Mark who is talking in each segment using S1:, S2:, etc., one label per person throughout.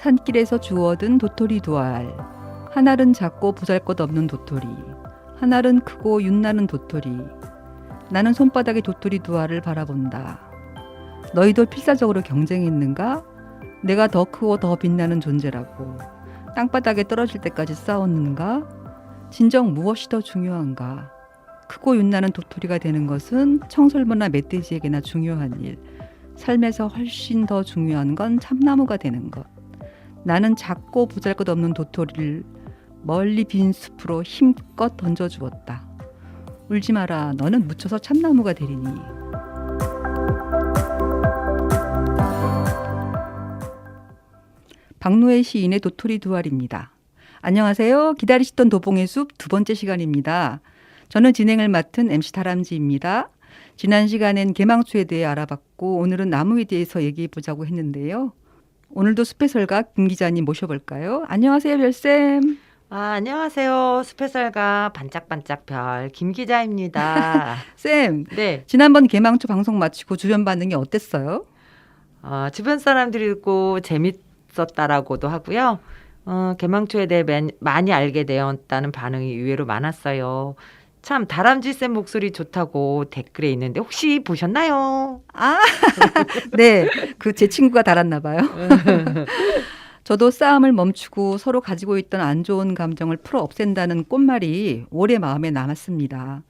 S1: 산길에서 주워든 도토리 두 알. 한 알은 작고 보잘것없는 도토리, 한 알은 크고 윤나는 도토리. 나는 손바닥에 도토리 두 알을 바라본다. 너희도 필사적으로 경쟁했는가? 내가 더 크고 더 빛나는 존재라고. 땅바닥에 떨어질 때까지 싸웠는가? 진정 무엇이 더 중요한가? 크고 윤나는 도토리가 되는 것은 청설모나 멧돼지에게나 중요한 일. 삶에서 훨씬 더 중요한 건 참나무가 되는 것. 나는 작고 보잘것없는 도토리를 멀리 빈 숲으로 힘껏 던져주었다. 울지 마라. 너는 묻혀서 참나무가 되리니. 박노해 시인의 도토리 두 알입니다. 안녕하세요. 기다리시던 도봉의 숲 두 번째 시간입니다. 저는 진행을 맡은 MC 다람쥐입니다. 지난 시간엔 개망초에 대해 알아봤고 오늘은 나무에 대해서 얘기해 보자고 했는데요. 오늘도 숲의 설가 김 기자님 모셔볼까요? 안녕하세요, 별쌤.
S2: 안녕하세요. 숲의 설가 반짝반짝 별 김 기자입니다.
S1: 쌤,
S2: 네.
S1: 지난번 개망초 방송 마치고 주변 반응이 어땠어요?
S2: 주변 사람들이 듣고 재밌었다라고도 하고요. 개망초에 대해 많이 알게 되었다는 반응이 의외로 많았어요. 참 다람쥐 쌤 목소리 좋다고 댓글에 있는데 혹시 보셨나요?
S1: 네, 제 친구가 달았나 봐요. 저도 싸움을 멈추고 서로 가지고 있던 안 좋은 감정을 풀어 없앤다는 꽃말이 오래 마음에 남았습니다.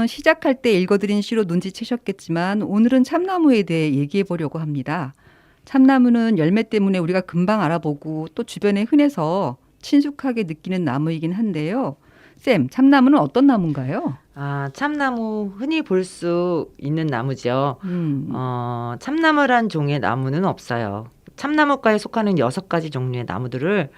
S1: 시작할 때 읽어드린 시로 눈치채셨겠지만 오늘은 참나무에 대해 얘기해 보려고 합니다. 참나무는 열매 때문에 우리가 금방 알아보고 또 주변에 흔해서 친숙하게 느끼는 나무이긴 한데요. 쌤, 참나무는 어떤 나무인가요?
S2: 참나무 흔히 볼 수 있는 나무죠. 참나무란 종의 나무는 없어요. 참나무과에 속하는 6가지 종류의 나무들을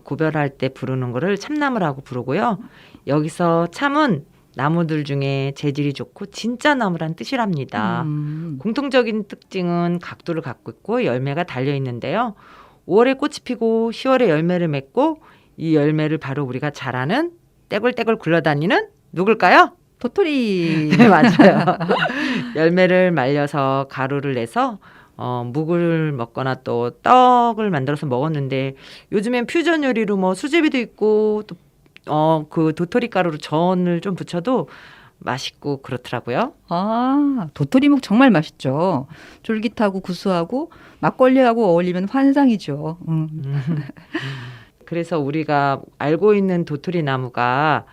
S2: 구별할 때 부르는 거를 참나무라고 부르고요. 여기서 참은 나무들 중에 재질이 좋고 진짜 나무란 뜻이랍니다. 공통적인 특징은 각도를 갖고 있고 열매가 달려 있는데요. 5월에 꽃이 피고 10월에 열매를 맺고 이 열매를 바로 우리가 잘 아는 떼굴떼굴 굴러다니는 누굴까요?
S1: 도토리.
S2: 네, 맞아요. 열매를 말려서 가루를 내서 묵을 먹거나 또 떡을 만들어서 먹었는데 요즘엔 퓨전 요리로 뭐 수제비도 있고 또 그 도토리 가루로 전을 좀 부쳐도 맛있고 그렇더라고요.
S1: 도토리묵 정말 맛있죠. 쫄깃하고 구수하고 막걸리하고 어울리면 환상이죠.
S2: 그래서 우리가 알고 있는 도토리 나무가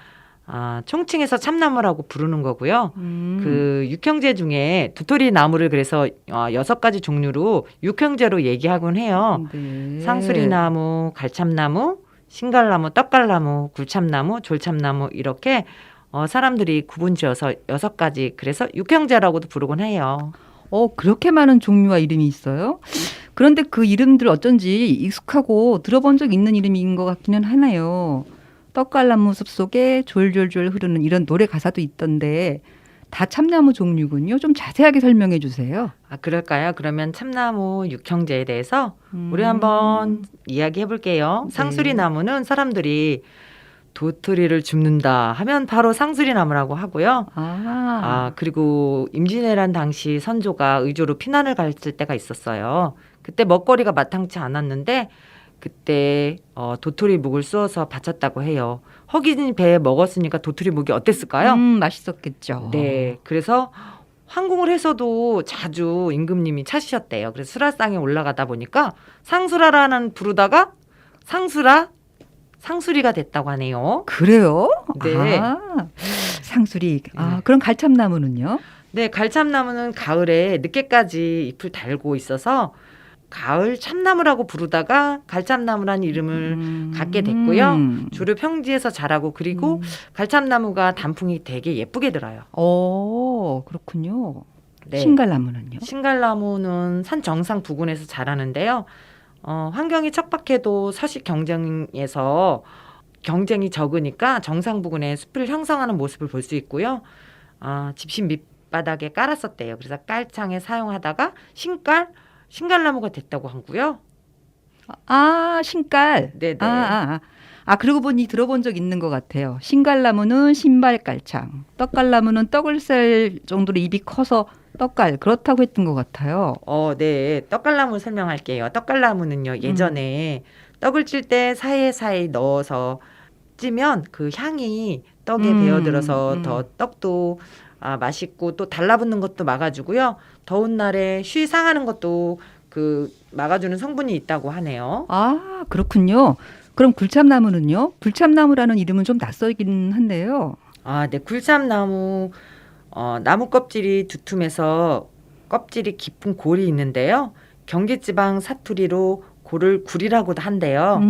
S2: 총칭해서 참나무라고 부르는 거고요. 그 육형제 중에 도토리 나무를 그래서 6가지 종류로 육형제로 얘기하곤 해요.
S1: 네.
S2: 상수리나무, 갈참나무, 신갈나무, 떡갈나무, 굴참나무, 졸참나무 이렇게 사람들이 구분지어서 6가지 그래서 육형제라고도 부르곤 해요.
S1: 그렇게 많은 종류와 이름이 있어요? 그런데 그 이름들 어쩐지 익숙하고 들어본 적 있는 이름인 것 같기는 하네요. 떡갈나무 숲속에 졸졸졸 흐르는 이런 노래 가사도 있던데 다 참나무 종류군요. 좀 자세하게 설명해 주세요.
S2: 그럴까요? 그러면 참나무 육형제에 대해서 우리 한번 이야기해 볼게요.
S1: 네.
S2: 상수리나무는 사람들이 도토리를 줍는다 하면 바로 상수리나무라고 하고요. 그리고 임진왜란 당시 선조가 의조로 피난을 갔을 때가 있었어요. 그때 먹거리가 마땅치 않았는데 그때 도토리 묵을 쑤어서 바쳤다고 해요. 허기진 배에 먹었으니까 도토리 묵이 어땠을까요?
S1: 맛있었겠죠.
S2: 네, 그래서 항공을 해서도 자주 임금님이 찾으셨대요. 그래서 수라상에 올라가다 보니까 상수라라는 부르다가 상수리가 됐다고 하네요.
S1: 그래요?
S2: 네.
S1: 상수리. 그럼 갈참나무는요?
S2: 네, 갈참나무는 가을에 늦게까지 잎을 달고 있어서 가을 참나무라고 부르다가 갈참나무라는 이름을 갖게 됐고요. 주로 평지에서 자라고 그리고 갈참나무가 단풍이 되게 예쁘게 들어요.
S1: 그렇군요.
S2: 네.
S1: 신갈나무는요?
S2: 신갈나무는 산 정상 부근에서 자라는데요. 환경이 척박해도 서식 경쟁에서 경쟁이 적으니까 정상 부근에 숲을 형성하는 모습을 볼 수 있고요. 집신 밑바닥에 깔았었대요. 그래서 깔창에 사용하다가 신갈나무가 됐다고 하고요.
S1: 신갈.
S2: 네네.
S1: 아, 그러고 보니 들어본 적 있는 것 같아요. 신갈나무는 신발 깔창, 떡갈나무는 떡을 쌀 정도로 입이 커서 떡갈, 그렇다고 했던 것 같아요.
S2: 네. 떡갈나무 설명할게요. 떡갈나무는요, 예전에 떡을 찔 때 사이사이 넣어서 찌면 그 향이 떡에 배어들어서 더 떡도 맛있고 또 달라붙는 것도 막아주고요. 더운 날에 쉬 상하는 것도 그 막아주는 성분이 있다고 하네요.
S1: 아, 그렇군요. 그럼 굴참나무는요? 굴참나무라는 이름은 좀 낯설긴 한데요.
S2: 네. 굴참나무 나무 껍질이 두툼해서 껍질이 깊은 골이 있는데요. 경기지방 사투리로 골을 굴이라고도 한대요.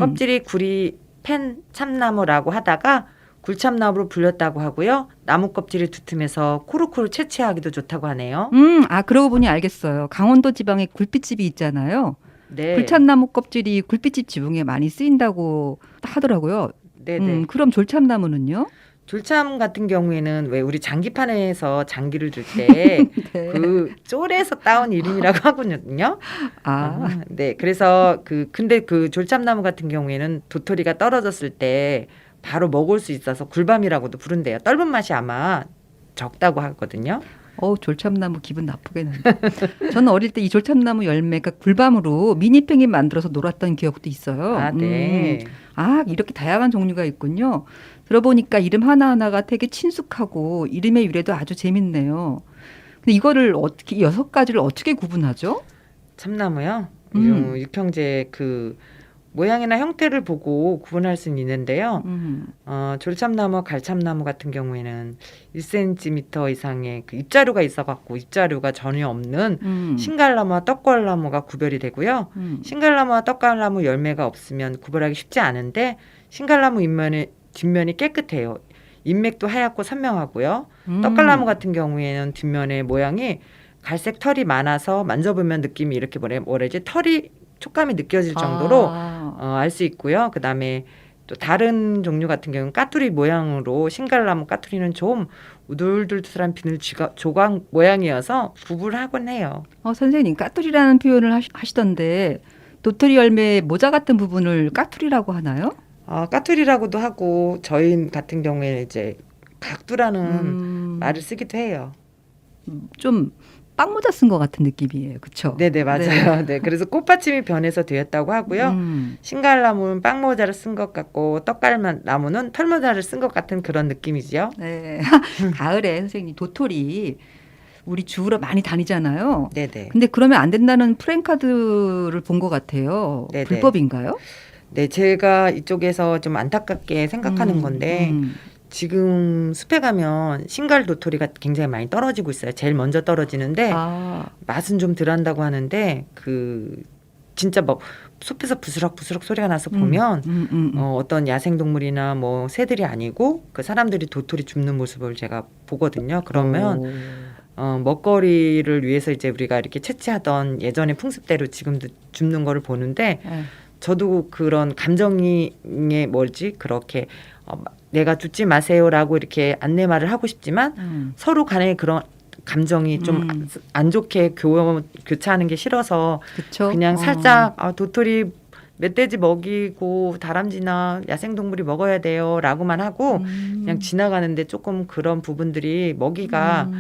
S2: 껍질이 굴이 팬 참나무라고 하다가 굴참나무로 불렸다고 하고요. 나무 껍질이 두툼해서 코르코르 채취하기도 좋다고 하네요.
S1: 아, 그러고 보니 알겠어요. 강원도 지방에 굴빛집이 있잖아요.
S2: 네.
S1: 굴참나무 껍질이 굴빛집 지붕에 많이 쓰인다고 하더라고요.
S2: 네네.
S1: 그럼 졸참나무는요?
S2: 졸참 같은 경우에는 왜 우리 장기판에서 장기를 줄 때
S1: 네.
S2: 그 쫄에서 따온 이름이라고 하거든요. 네. 그래서 근데 그 졸참나무 같은 경우에는 도토리가 떨어졌을 때 바로 먹을 수 있어서 굴밤이라고도 부른대요. 떫은 맛이 아마 적다고 하거든요.
S1: 졸참나무 기분 나쁘겠는데. 저는 어릴 때 이 졸참나무 열매가 굴밤으로 미니팽이 만들어서 놀았던 기억도 있어요.
S2: 네.
S1: 이렇게 다양한 종류가 있군요. 들어보니까 이름 하나하나가 되게 친숙하고 이름의 유래도 아주 재밌네요. 근데 이거를 어떻게 6가지를 어떻게 구분하죠?
S2: 참나무요. 육형제 그 모양이나 형태를 보고 구분할 수는 있는데요. 졸참나무, 갈참나무 같은 경우에는 1cm 이상의 그 잎자루가 있어갖고 잎자루가 전혀 없는 신갈나무와 떡갈나무가 구별이 되고요. 신갈나무와 떡갈나무 열매가 없으면 구별하기 쉽지 않은데 신갈나무 뒷면이 깨끗해요. 잎맥도 하얗고 선명하고요. 떡갈나무 같은 경우에는 뒷면의 모양이 갈색 털이 많아서 만져보면 느낌이 이렇게 뭐라지 털이 촉감이 느껴질 정도로 알 수 있고요. 그다음에 또 다른 종류 같은 경우는 까투리 모양으로 신갈나무 까투리는 좀 우둘둘한 비늘 조각 모양이어서 구분하곤 해요.
S1: 선생님 까투리라는 표현을 하시던데 도토리 열매 모자 같은 부분을 까투리라고 하나요?
S2: 까투리라고도 하고 저희 같은 경우에는 이제 각두라는 말을 쓰기도 해요.
S1: 좀 빵모자 쓴 것 같은 느낌이에요. 그렇죠?
S2: 네네 맞아요. 네. 그래서 꽃받침이 변해서 되었다고 하고요. 신갈나무는 빵모자를 쓴 것 같고 떡갈나무는 털모자를 쓴 것 같은 그런 느낌이지요.
S1: 네. 가을에 선생님 도토리 우리 주우러 많이 다니잖아요.
S2: 네네.
S1: 근데 그러면 안 된다는 프랜카드를 본 것 같아요.
S2: 네네.
S1: 불법인가요?
S2: 네, 제가 이쪽에서 좀 안타깝게 생각하는 건데 지금 숲에 가면 신갈 도토리가 굉장히 많이 떨어지고 있어요. 제일 먼저 떨어지는데 맛은 좀 덜한다고 하는데 진짜 뭐 숲에서 부스럭부스럭 소리가 나서 보면 어떤 야생동물이나 뭐 새들이 아니고 그 사람들이 도토리 줍는 모습을 제가 보거든요. 그러면 먹거리를 위해서 이제 우리가 이렇게 채취하던 예전의 풍습대로 지금도 줍는 거를 보는데 저도 그런 감정이 그렇게 내가 줍지 마세요라고 이렇게 안내 말을 하고 싶지만 서로 간에 그런 감정이 좀 안 좋게 교차하는 게 싫어서
S1: 그쵸?
S2: 그냥 살짝 도토리 멧돼지 먹이고 다람쥐나 야생동물이 먹어야 돼요 라고만 하고 그냥 지나가는데 조금 그런 부분들이 먹이가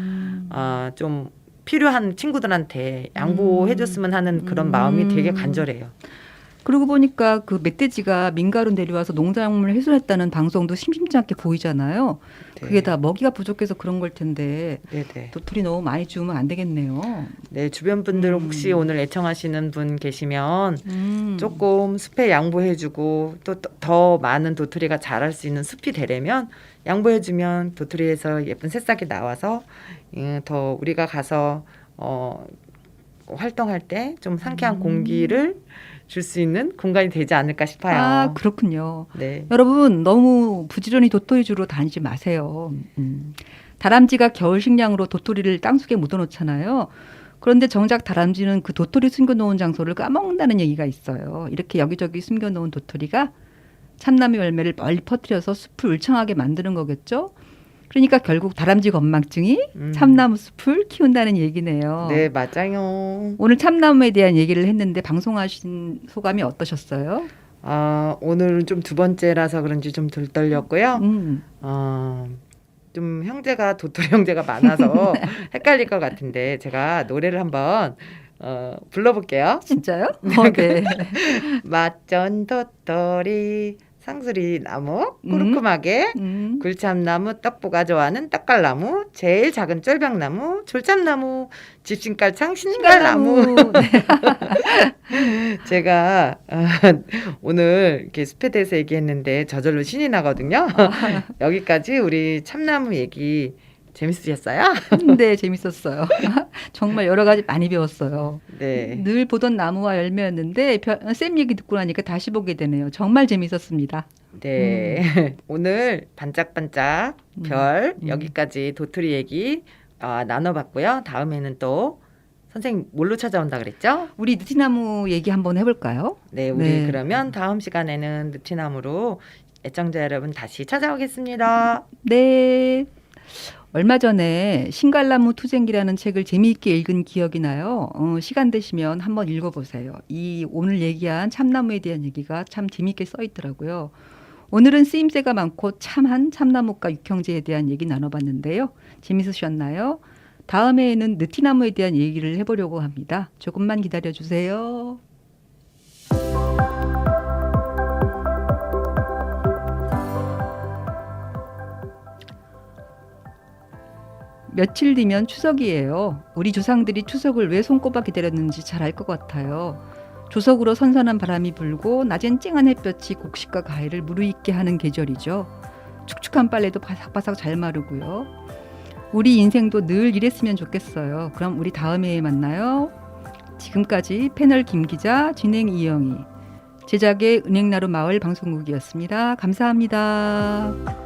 S2: 좀 필요한 친구들한테 양보해줬으면 하는 그런 마음이 되게 간절해요.
S1: 그러고 보니까 그 멧돼지가 민가로 내려와서 농작물을 훼손했다는 방송도 심심치 않게 보이잖아요.
S2: 네.
S1: 그게 다 먹이가 부족해서 그런 걸 텐데
S2: 네네.
S1: 도토리 너무 많이 주우면 안 되겠네요.
S2: 네, 주변 분들 혹시 오늘 애청하시는 분 계시면 조금 숲에 양보해주고 또 더 많은 도토리가 자랄 수 있는 숲이 되려면 양보해주면 도토리에서 예쁜 새싹이 나와서 더 우리가 가서 활동할 때 좀 상쾌한 공기를 줄 수 있는 공간이 되지 않을까 싶어요.
S1: 그렇군요.
S2: 네.
S1: 여러분 너무 부지런히 도토리 주러 다니지 마세요. 다람쥐가 겨울 식량으로 도토리를 땅속에 묻어놓잖아요. 그런데 정작 다람쥐는 그 도토리 숨겨놓은 장소를 까먹는다는 얘기가 있어요. 이렇게 여기저기 숨겨놓은 도토리가 참나무 열매를 멀리 퍼뜨려서 숲을 울창하게 만드는 거겠죠. 그러니까 결국 다람쥐 건망증이 참나무 숲을 키운다는 얘기네요.
S2: 네, 맞아요.
S1: 오늘 참나무에 대한 얘기를 했는데 방송하신 소감이 어떠셨어요?
S2: 오늘은 좀 두 번째라서 그런지 좀 덜 떨렸고요.
S1: 음.
S2: 좀 형제가 도토리 형제가 많아서 헷갈릴 것 같은데 제가 노래를 한번 불러볼게요.
S1: 진짜요? 네.
S2: 맛전 도토리 상수리 나무 꾸르끔하게 굴참나무 떡부가 좋아하는 떡갈나무 제일 작은 쫄병나무 졸참나무 집신깔창 신갈나무.
S1: 네.
S2: 제가 오늘 이렇게 숲에 대해서 얘기했는데 저절로 신이 나거든요. 여기까지 우리 참나무 얘기 재밌으셨어요?
S1: 네, 재밌었어요. 정말 여러 가지 많이 배웠어요.
S2: 네.
S1: 늘 보던 나무와 열매였는데 쌤 얘기 듣고 나니까 다시 보게 되네요. 정말 재밌었습니다.
S2: 네. 오늘 반짝반짝 별 여기까지 도토리 얘기 나눠봤고요. 다음에는 또 선생님 뭘로 찾아온다 그랬죠?
S1: 우리 느티나무 얘기 한번 해볼까요?
S2: 네, 우리
S1: 네.
S2: 그러면 다음 시간에는 느티나무로 애청자 여러분 다시 찾아오겠습니다.
S1: 네. 얼마 전에 신갈나무 투쟁기라는 책을 재미있게 읽은 기억이 나요. 시간 되시면 한번 읽어보세요. 이 오늘 얘기한 참나무에 대한 얘기가 참 재미있게 써 있더라고요. 오늘은 쓰임새가 많고 참한 참나무과 육형제에 대한 얘기 나눠봤는데요. 재밌으셨나요? 다음에는 느티나무에 대한 얘기를 해보려고 합니다. 조금만 기다려주세요. 며칠 뒤면 추석이에요. 우리 조상들이 추석을 왜 손꼽아 기다렸는지 잘 알 것 같아요. 조석으로 선선한 바람이 불고 낮엔 쨍한 햇볕이 곡식과 과일을 무르익게 하는 계절이죠. 축축한 빨래도 바삭바삭 잘 마르고요. 우리 인생도 늘 이랬으면 좋겠어요. 그럼 우리 다음에 만나요. 지금까지 패널 김 기자, 진행 이영희, 제작의 은행나루 마을 방송국이었습니다. 감사합니다.